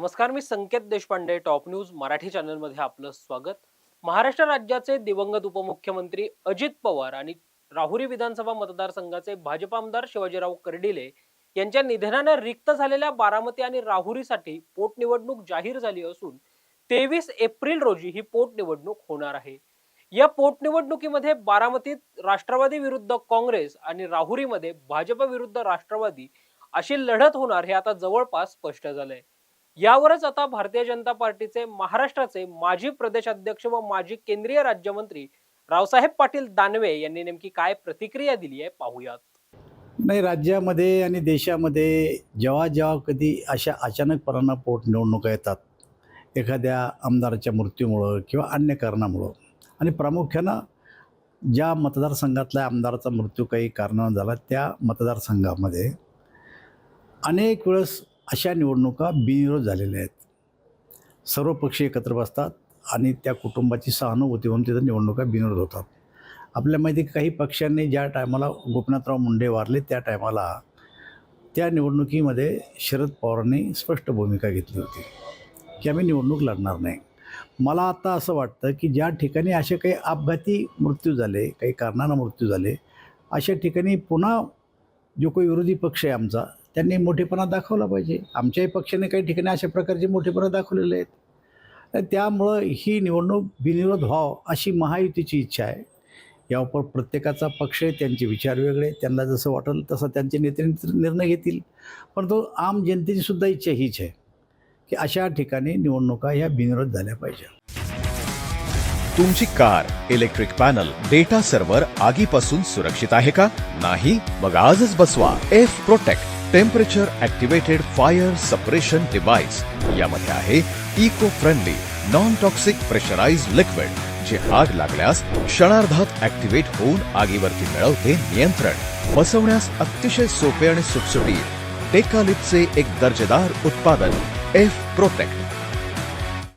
नमस्कार, मी संकेत Deshpande. Top news Marathi चॅनलमध्ये आपलं स्वागत. महाराष्ट्र राज्याचे दिवंगत उपमुख्यमंत्री अजित पवार आणि राहुरी विधानसभा मतदारसंघाचे भाजप आमदार शिवाजीराव कर्डिले यांच्या निधनाने रिक्त झालेल्या बारामती आणि राहुरीसाठी पोटनिवडणूक जाहीर झाली असून 23 एप्रिल रोजी ही पोटनिवडणूक होणार आहे. या पोटनिवडणुकीमध्ये बारामतीत राष्ट्रवादी विरुद्ध काँग्रेस आणि राहुरीमध्ये भाजप विरुद्ध राष्ट्रवादी अशी लढत होणार हे आता जवळपास स्पष्ट झालंय. यावरच आता भारतीय जनता पार्टीचे महाराष्ट्राचे माजी प्रदेशाध्यक्ष व माजी केंद्रीय राज्यमंत्री रावसाहेब पाटील दानवे यांनी नेमकी काय प्रतिक्रिया दिली आहे पाहूयात. नाही, राज्यामध्ये आणि देशामध्ये जेव्हा जेव्हा कधी अशा अचानकपणानं पोटनिवडणुका येतात, एखाद्या आमदाराच्या मृत्यूमुळं किंवा अन्य कारणामुळं, आणि प्रामुख्यानं ज्या मतदारसंघातल्या आमदाराचा मृत्यू काही कारणानं झाला त्या मतदारसंघामध्ये अनेक वेळेस अशा निवडणुका बिनविरोध झालेल्या आहेत. सर्व पक्ष एकत्र बसतात आणि त्या कुटुंबाची सहानुभूती होऊन तिथं निवडणुका बिनविरोध होतात. आपल्या माहिती काही पक्षांनी ज्या टायमाला गोपीनाथराव मुंडे वारले त्या टायमाला त्या निवडणुकीमध्ये शरद पवारांनी स्पष्ट भूमिका घेतली होती की आम्ही निवडणूक लढणार नाही. मला आता असं वाटतं की ज्या ठिकाणी असे काही अपघाती मृत्यू झाले, काही कारणानं मृत्यू झाले, अशा ठिकाणी पुन्हा जो काही विरोधी पक्ष आहे आमचा, त्यांनी मोठेपणा दाखवला पाहिजे. आमच्याही पक्षाने काही ठिकाणी अशा प्रकारचे मोठेपणा दाखवलेले आहेत. त्यामुळं ही निवडणूक बिनविरोध व्हावं अशी महायुतीची इच्छा आहे. यावर प्रत्येकाचा पक्ष आहे, त्यांचे विचार वेगळे, त्यांना जसं वाटेल तसं त्यांचे नेते निर्णय घेतील. परंतु आम जनतेची सुद्धा इच्छा हीच आहे की अशा ठिकाणी निवडणुका ह्या बिनविरोध झाल्या पाहिजे. तुमची car, electric panel, data server आगीपासून सुरक्षित आहे का? नाही? मग आजच बसवा F protect temperature activated fire suppression device. यामध्ये आहे eco friendly non toxic pressurised liquid, जे आग लागल्यास क्षणार्धात ॲक्टिवेट होऊन आगीवरती मिळवते नियंत्रण. बसवण्यास अतिशय सोपे आणि सुटसुटीत टेकालिपचे एक दर्जेदार उत्पादन एफ प्रोटेक्ट.